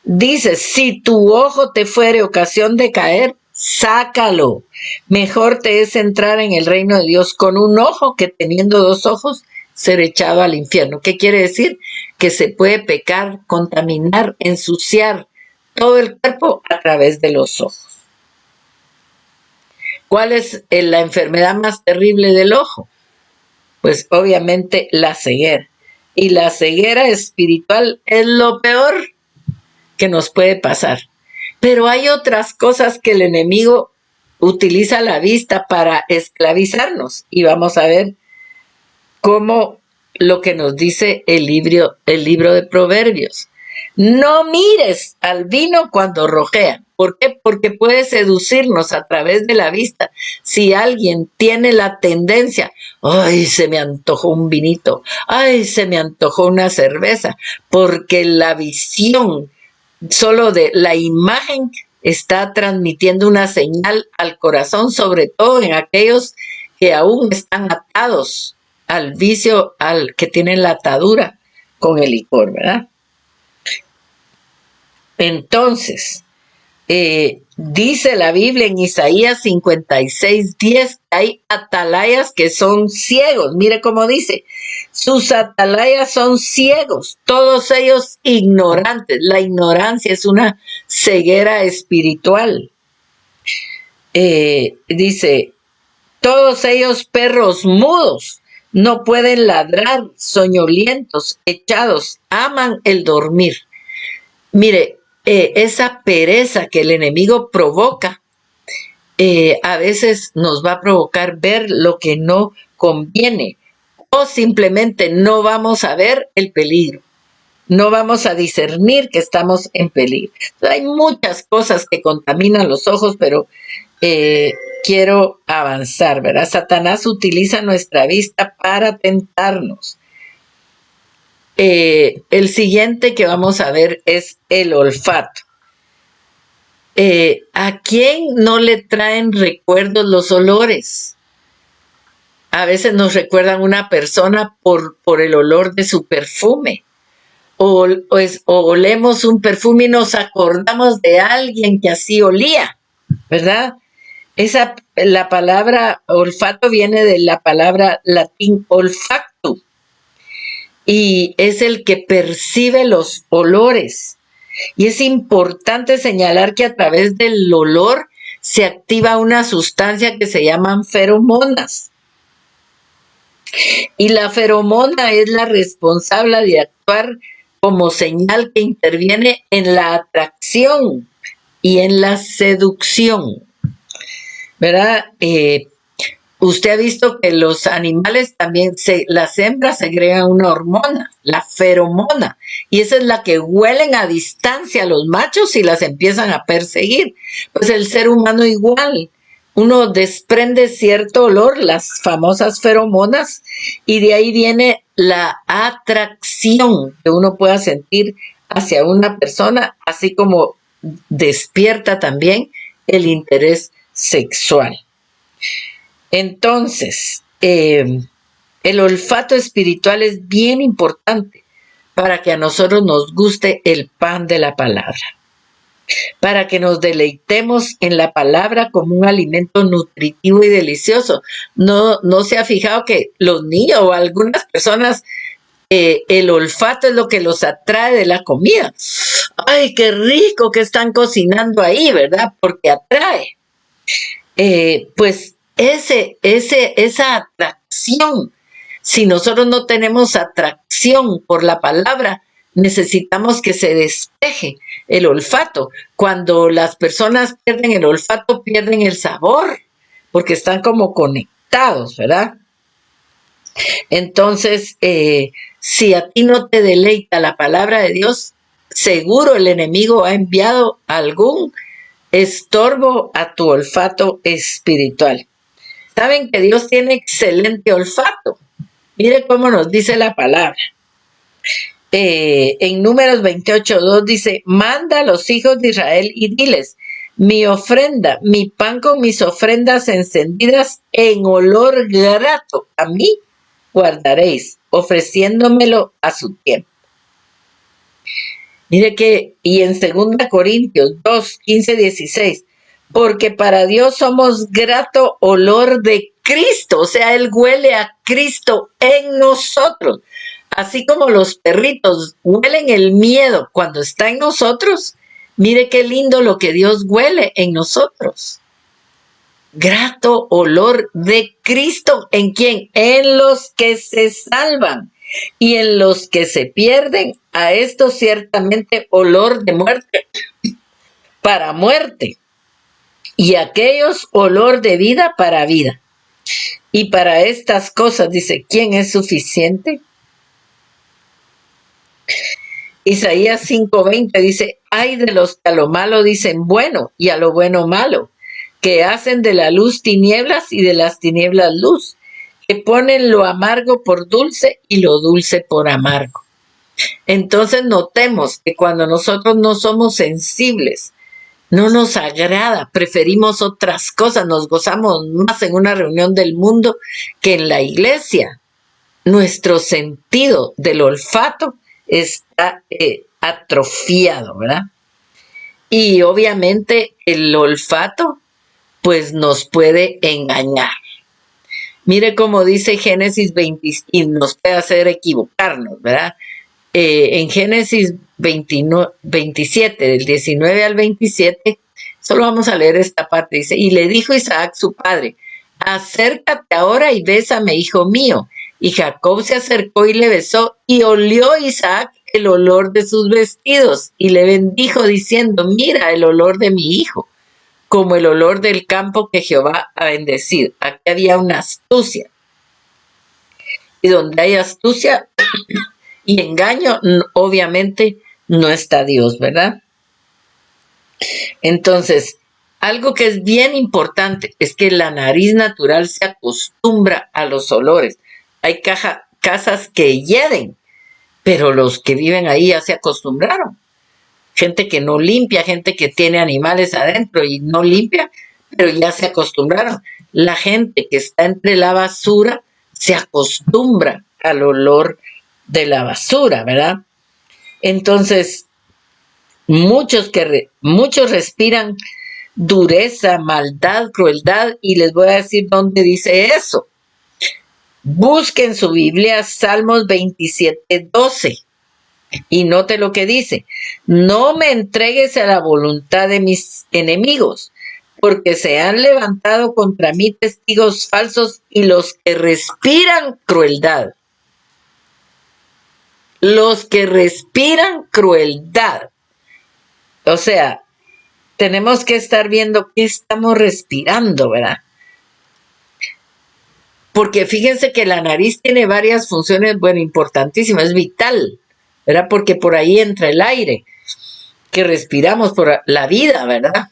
dice, si tu ojo te fuere ocasión de caer, sácalo. Mejor te es entrar en el reino de Dios con un ojo que teniendo 2 ojos ser echado al infierno. ¿Qué quiere decir? Que se puede pecar, contaminar, ensuciar todo el cuerpo a través de los ojos. ¿Cuál es la enfermedad más terrible del ojo? Pues obviamente la ceguera. Y la ceguera espiritual es lo peor que nos puede pasar. Pero hay otras cosas que el enemigo utiliza la vista para esclavizarnos. Y vamos a ver cómo lo que nos dice el libro de Proverbios. No mires al vino cuando rojea. ¿Por qué? Porque puede seducirnos a través de la vista. Si alguien tiene la tendencia, ay, se me antojó un vinito, ay, se me antojó una cerveza, porque la visión Solo de la imagen está transmitiendo una señal al corazón, sobre todo en aquellos que aún están atados al vicio, al que tienen la atadura con el licor, ¿verdad? Entonces, dice la Biblia en Isaías 56:10, hay atalayas que son ciegos. Mire cómo dice, sus atalayas son ciegos, todos ellos ignorantes. La ignorancia es una ceguera espiritual. Dice, todos ellos perros mudos, no pueden ladrar, soñolientos, echados, aman el dormir. Mire, esa pereza que el enemigo provoca, a veces nos va a provocar ver lo que no conviene, o simplemente no vamos a ver el peligro, no vamos a discernir que estamos en peligro. Hay muchas cosas que contaminan los ojos, pero quiero avanzar, ¿verdad? Satanás utiliza nuestra vista para tentarnos. El siguiente que vamos a ver es el olfato. ¿A quién no le traen recuerdos los olores? A veces nos recuerdan una persona por el olor de su perfume. O olemos un perfume y nos acordamos de alguien que así olía, ¿verdad? La palabra olfato viene de la palabra latín olfacto y es el que percibe los olores. Y es importante señalar que a través del olor se activa una sustancia que se llaman feromonas. Y la feromona es la responsable de actuar como señal que interviene en la atracción y en la seducción, ¿verdad? Usted ha visto que los animales también, las hembras segregan una hormona, la feromona, y esa es la que huelen a distancia a los machos y las empiezan a perseguir. Pues el ser humano igual, uno desprende cierto olor, las famosas feromonas, y de ahí viene la atracción que uno pueda sentir hacia una persona, así como despierta también el interés sexual. Entonces, el olfato espiritual es bien importante para que a nosotros nos guste el pan de la palabra, para que nos deleitemos en la palabra como un alimento nutritivo y delicioso. No se ha fijado que los niños o algunas personas, el olfato es lo que los atrae de la comida. ¡Ay, qué rico que están cocinando ahí!, ¿verdad? Porque atrae. Pues esa atracción, si nosotros no tenemos atracción por la palabra, necesitamos que se despeje el olfato. Cuando las personas pierden el olfato, pierden el sabor, porque están como conectados, ¿verdad? Entonces, si a ti no te deleita la palabra de Dios, seguro el enemigo ha enviado algún estorbo a tu olfato espiritual. Saben que Dios tiene excelente olfato. Mire cómo nos dice la palabra. En Números 28:2 dice, manda a los hijos de Israel y diles, mi ofrenda, mi pan con mis ofrendas encendidas en olor grato a mí guardaréis, ofreciéndomelo a su tiempo. Mire que, y en 2 Corintios 2:15-16, porque para Dios somos grato olor de Cristo, o sea, Él huele a Cristo en nosotros. Así como los perritos huelen el miedo cuando está en nosotros, mire qué lindo lo que Dios huele en nosotros. Grato olor de Cristo, ¿en quién? En los que se salvan. Y en los que se pierden, a esto ciertamente olor de muerte para muerte, y aquellos olor de vida para vida. Y para estas cosas, dice, ¿quién es suficiente? Isaías 5:20 dice, ay de los que a lo malo dicen bueno y a lo bueno malo, que hacen de la luz tinieblas y de las tinieblas luz, que ponen lo amargo por dulce y lo dulce por amargo. Entonces notemos que cuando nosotros no somos sensibles, no nos agrada, preferimos otras cosas, nos gozamos más en una reunión del mundo que en la iglesia. Nuestro sentido del olfato está atrofiado, ¿verdad? Y obviamente el olfato pues nos puede engañar. Mire cómo dice Génesis 20 y nos puede hacer equivocarnos, ¿verdad? En Génesis 27, del 19 al 27, solo vamos a leer esta parte, dice, y le dijo Isaac su padre, acércate ahora y bésame, hijo mío. Y Jacob se acercó y le besó, y olió Isaac el olor de sus vestidos, y le bendijo diciendo, mira el olor de mi hijo, como el olor del campo que Jehová ha bendecido. Aquí había una astucia, y donde hay astucia y engaño, obviamente no está Dios, ¿verdad? Entonces, algo que es bien importante es que la nariz natural se acostumbra a los olores. Hay casas que hieden, pero los que viven ahí ya se acostumbraron. Gente que no limpia, gente que tiene animales adentro y no limpia, pero ya se acostumbraron. La gente que está entre la basura se acostumbra al olor de la basura, ¿verdad? Entonces, muchos respiran dureza, maldad, crueldad, y les voy a decir dónde dice eso. Busquen su Biblia Salmos 27:12 y note lo que dice. No me entregues a la voluntad de mis enemigos, porque se han levantado contra mí testigos falsos y los que respiran crueldad. Los que respiran crueldad. O sea, tenemos que estar viendo qué estamos respirando, ¿verdad? Porque fíjense que la nariz tiene varias funciones, bueno, importantísimas, es vital, ¿verdad? Porque por ahí entra el aire que respiramos por la vida, ¿verdad?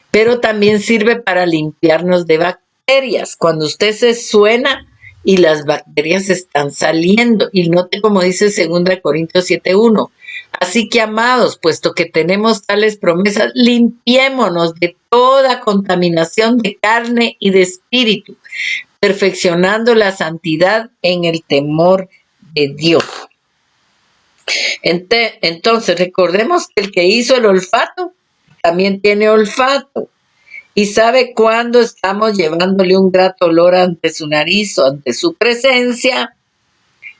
Pero también sirve para limpiarnos de bacterias. Cuando usted se suena y las bacterias están saliendo, y note como dice 2 Corintios 7:1. Así que, amados, puesto que tenemos tales promesas, limpiémonos de toda contaminación de carne y de espíritu, perfeccionando la santidad en el temor de Dios. Entonces, recordemos que el que hizo el olfato también tiene olfato y sabe cuándo estamos llevándole un grato olor ante su nariz o ante su presencia,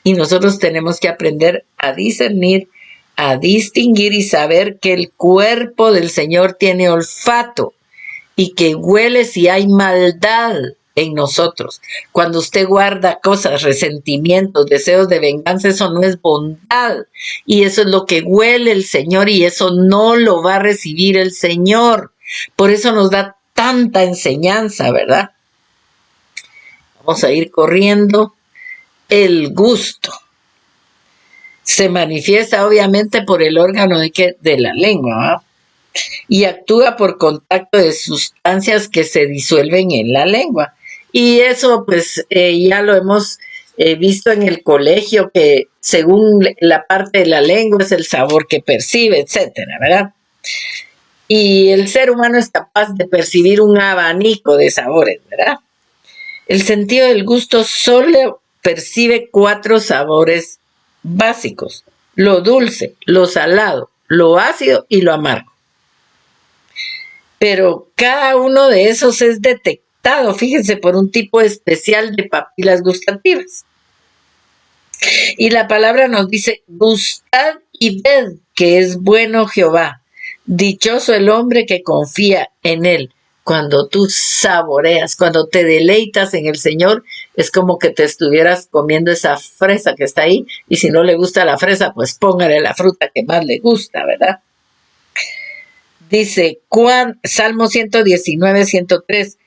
y nosotros tenemos que aprender a discernir, a distinguir y saber que el cuerpo del Señor tiene olfato y que huele si hay maldad en nosotros. Cuando usted guarda cosas, resentimientos, deseos de venganza, eso no es bondad. Y eso es lo que huele el Señor y eso no lo va a recibir el Señor. Por eso nos da tanta enseñanza, ¿verdad? Vamos a ir corriendo. El gusto se manifiesta obviamente por el órgano de la lengua, ¿verdad? Y actúa por contacto de sustancias que se disuelven en la lengua. Y eso pues ya lo hemos visto en el colegio, que según la parte de la lengua es el sabor que percibe, etcétera, ¿verdad? Y el ser humano es capaz de percibir un abanico de sabores, ¿verdad? El sentido del gusto solo percibe 4 sabores básicos: lo dulce, lo salado, lo ácido y lo amargo. Pero cada uno de esos es detectado, fíjense, por un tipo especial de papilas gustativas. Y la palabra nos dice, gustad y ved que es bueno Jehová. Dichoso el hombre que confía en él. Cuando tú saboreas, cuando te deleitas en el Señor, es como que te estuvieras comiendo esa fresa que está ahí. Y si no le gusta la fresa, pues póngale la fruta que más le gusta, ¿verdad? Dice, Salmo 119:103,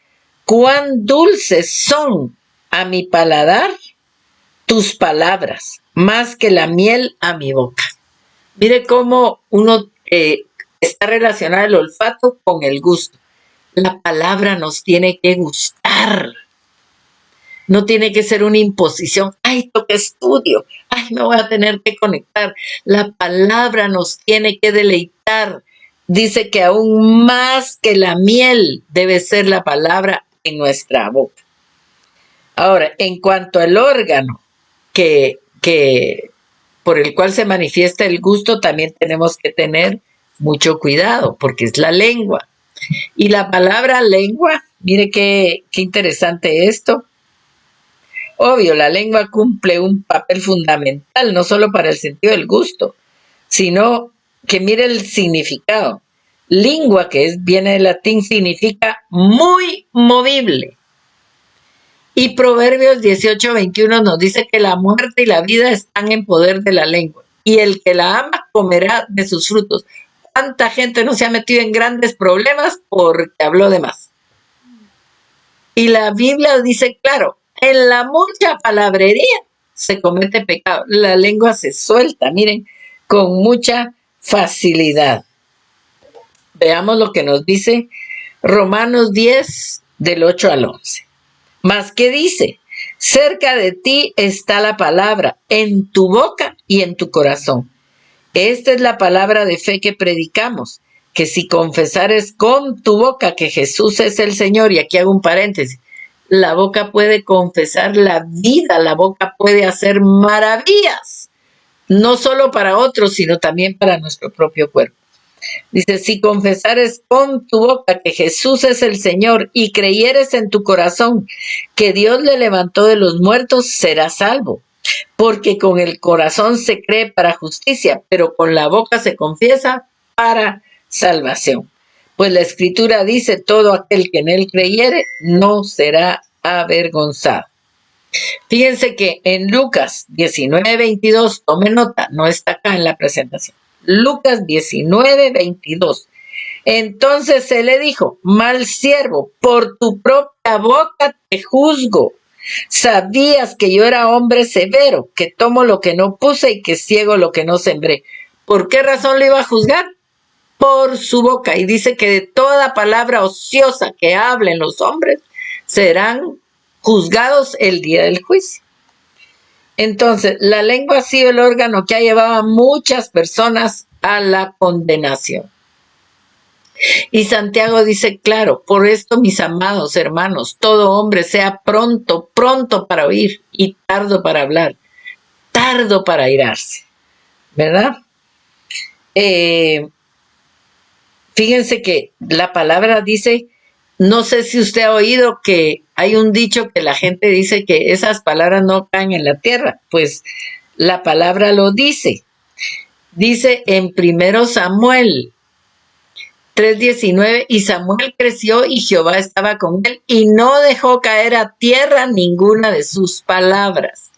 cuán dulces son a mi paladar tus palabras, más que la miel a mi boca. Mire cómo uno está relacionado el olfato con el gusto. La palabra nos tiene que gustar. No tiene que ser una imposición. Ay, toca estudio. Ay, me voy a tener que conectar. La palabra nos tiene que deleitar. Dice que aún más que la miel debe ser la palabra en nuestra boca. Ahora, en cuanto al órgano que por el cual se manifiesta el gusto, también tenemos que tener mucho cuidado, porque es la lengua. Y la palabra lengua, mire qué interesante esto. Obvio, la lengua cumple un papel fundamental, no solo para el sentido del gusto, sino que mire el significado. Lingua, viene del latín, significa muy movible. Y Proverbios 18:21 nos dice que la muerte y la vida están en poder de la lengua, y el que la ama comerá de sus frutos. ¿Cuánta gente no se ha metido en grandes problemas porque habló de más? Y la Biblia dice, claro, en la mucha palabrería se comete pecado. La lengua se suelta, miren, con mucha facilidad. Veamos lo que nos dice Romanos 10, del 8 al 11. Mas, ¿qué dice? Cerca de ti está la palabra, en tu boca y en tu corazón. Esta es la palabra de fe que predicamos, que si confesares con tu boca que Jesús es el Señor, y aquí hago un paréntesis, la boca puede confesar la vida, la boca puede hacer maravillas, no solo para otros, sino también para nuestro propio cuerpo. Dice, si confesares con tu boca que Jesús es el Señor y creyeres en tu corazón que Dios le levantó de los muertos, serás salvo. Porque con el corazón se cree para justicia, pero con la boca se confiesa para salvación. Pues la Escritura dice, todo aquel que en él creyere no será avergonzado. Fíjense que en Lucas 19:22, tome nota, no está acá en la presentación. Lucas 19:22. Entonces se le dijo, mal siervo, por tu propia boca te juzgo. Sabías que yo era hombre severo, que tomo lo que no puse y que ciego lo que no sembré. ¿Por qué razón le iba a juzgar? Por su boca. Y dice que de toda palabra ociosa que hablen los hombres serán juzgados el día del juicio. Entonces, la lengua ha sido el órgano que ha llevado a muchas personas a la condenación. Y Santiago dice, claro, por esto, mis amados hermanos, todo hombre sea pronto para oír y tardo para hablar, tardo para airarse, ¿verdad? Fíjense que la palabra dice, no sé si usted ha oído que hay un dicho que la gente dice que esas palabras no caen en la tierra, pues la palabra lo dice. Dice en 1 Samuel 3:19, y Samuel creció y Jehová estaba con él y no dejó caer a tierra ninguna de sus palabras.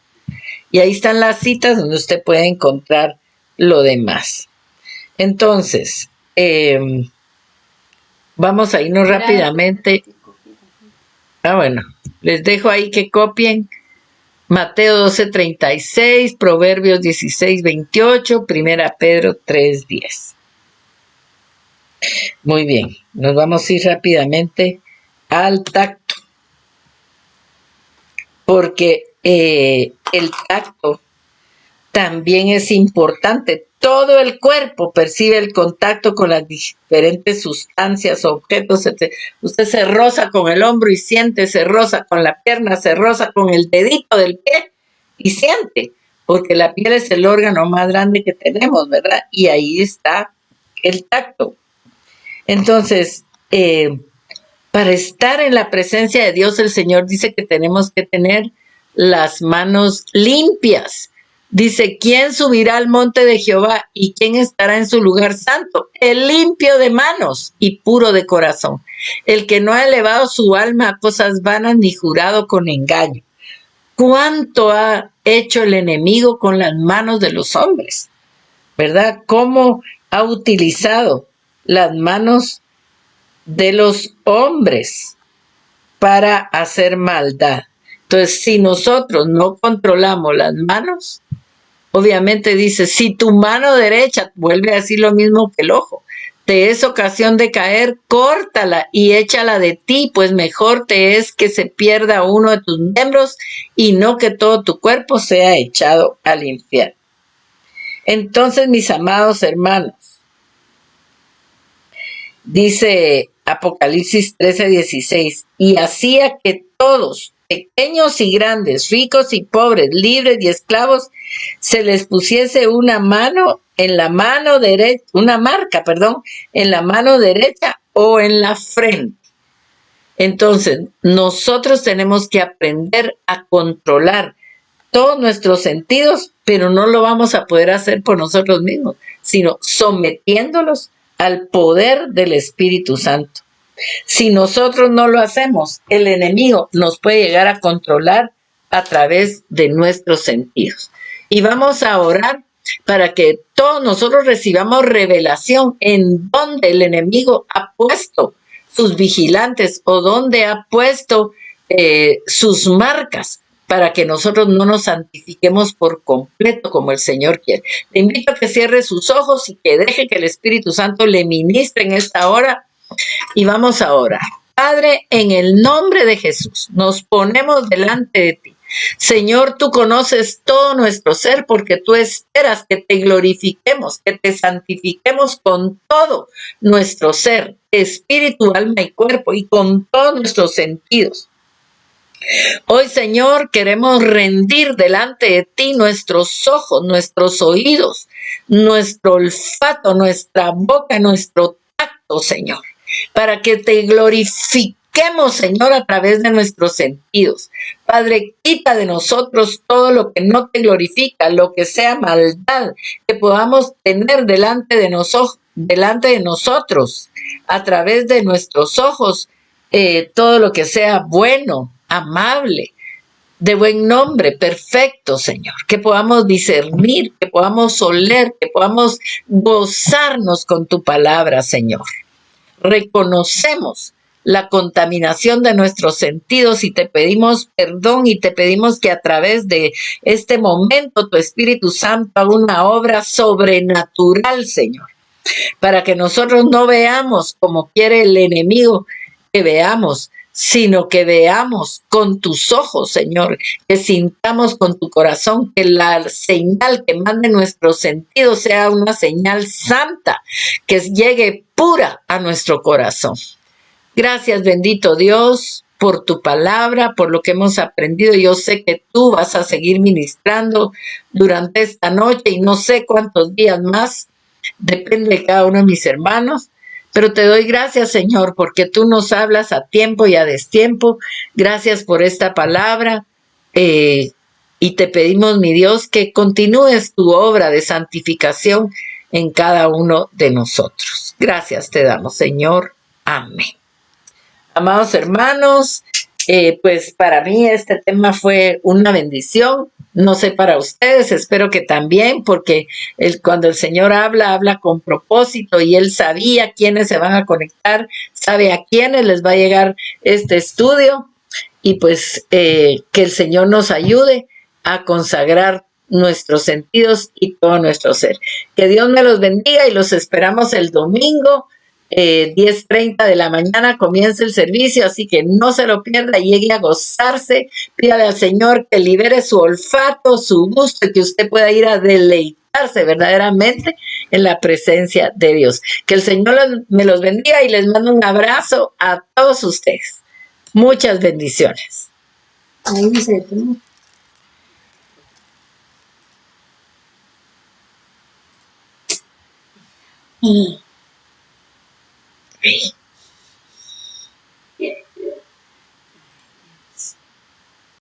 Y ahí están las citas donde usted puede encontrar lo demás. Entonces, vamos a irnos rápidamente. Bueno, les dejo ahí que copien Mateo 12:36, Proverbios 16:28, 1 Pedro 3:10. Muy bien, nos vamos a ir rápidamente al tacto, porque el tacto también es importante. Todo el cuerpo percibe el contacto con las diferentes sustancias, objetos, etc. Usted se roza con el hombro y siente, se roza con la pierna, se roza con el dedito del pie y siente, porque la piel es el órgano más grande que tenemos, ¿verdad? Y ahí está el tacto. Entonces, para estar en la presencia de Dios, el Señor dice que tenemos que tener las manos limpias. Dice, ¿quién subirá al monte de Jehová y quién estará en su lugar santo? El limpio de manos y puro de corazón, el que no ha elevado su alma a cosas vanas ni jurado con engaño. ¿Cuánto ha hecho el enemigo con las manos de los hombres? ¿Verdad? ¿Cómo ha utilizado las manos de los hombres para hacer maldad? Entonces, si nosotros no controlamos las manos, obviamente dice, si tu mano derecha, vuelve a decir lo mismo que el ojo, te es ocasión de caer, córtala y échala de ti, pues mejor te es que se pierda uno de tus miembros y no que todo tu cuerpo sea echado al infierno. Entonces, mis amados hermanos, dice Apocalipsis 13:16, y hacía que todos, pequeños y grandes, ricos y pobres, libres y esclavos, se les pusiese una mano en la mano derecha, una marca, perdón, en la mano derecha o en la frente. Entonces, nosotros tenemos que aprender a controlar todos nuestros sentidos, pero no lo vamos a poder hacer por nosotros mismos, sino sometiéndolos al poder del Espíritu Santo. Si nosotros no lo hacemos, el enemigo nos puede llegar a controlar a través de nuestros sentidos. Y vamos a orar para que todos nosotros recibamos revelación en dónde el enemigo ha puesto sus vigilantes o dónde ha puesto sus marcas para que nosotros no nos santifiquemos por completo como el Señor quiere. Te invito a que cierre sus ojos y que deje que el Espíritu Santo le ministre en esta hora y vamos a orar. Padre, en el nombre de Jesús, nos ponemos delante de ti. Señor, tú conoces todo nuestro ser porque tú esperas que te glorifiquemos, que te santifiquemos con todo nuestro ser, espíritu, alma y cuerpo y con todos nuestros sentidos. Hoy, Señor, queremos rendir delante de ti nuestros ojos, nuestros oídos, nuestro olfato, nuestra boca, nuestro tacto, Señor, para que te glorifiquemos, Señor, a través de nuestros sentidos. Padre, quita de nosotros todo lo que no te glorifica, lo que sea maldad, que podamos tener delante de nosotros, a través de nuestros ojos, todo lo que sea bueno, amable, de buen nombre, perfecto, Señor, que podamos discernir, que podamos oler, que podamos gozarnos con tu palabra, Señor. Reconocemos la contaminación de nuestros sentidos y te pedimos perdón y te pedimos que a través de este momento tu Espíritu Santo haga una obra sobrenatural, Señor, para que nosotros no veamos como quiere el enemigo que veamos, sino que veamos con tus ojos, Señor, que sintamos con tu corazón, que la señal que mande nuestros sentidos sea una señal santa, que llegue pura a nuestro corazón. Gracias, bendito Dios, por tu palabra, por lo que hemos aprendido. Yo sé que tú vas a seguir ministrando durante esta noche y no sé cuántos días más, depende de cada uno de mis hermanos. Pero te doy gracias, Señor, porque tú nos hablas a tiempo y a destiempo. Gracias por esta palabra. Y te pedimos, mi Dios, que continúes tu obra de santificación en cada uno de nosotros. Gracias te damos, Señor. Amén. Amados hermanos, pues para mí este tema fue una bendición. No sé para ustedes, espero que también, porque cuando el Señor habla, habla con propósito y Él sabía quiénes se van a conectar, sabe a quiénes les va a llegar este estudio y pues que el Señor nos ayude a consagrar nuestros sentidos y todo nuestro ser. Que Dios me los bendiga y los esperamos el domingo. 10:30 de la mañana comienza el servicio, así que no se lo pierda, llegue a gozarse, pídale al Señor que libere su olfato, su gusto, y que usted pueda ir a deleitarse verdaderamente en la presencia de Dios. Que el Señor me los bendiga y les mando un abrazo a todos ustedes. Muchas bendiciones. Ahí dice tú. Y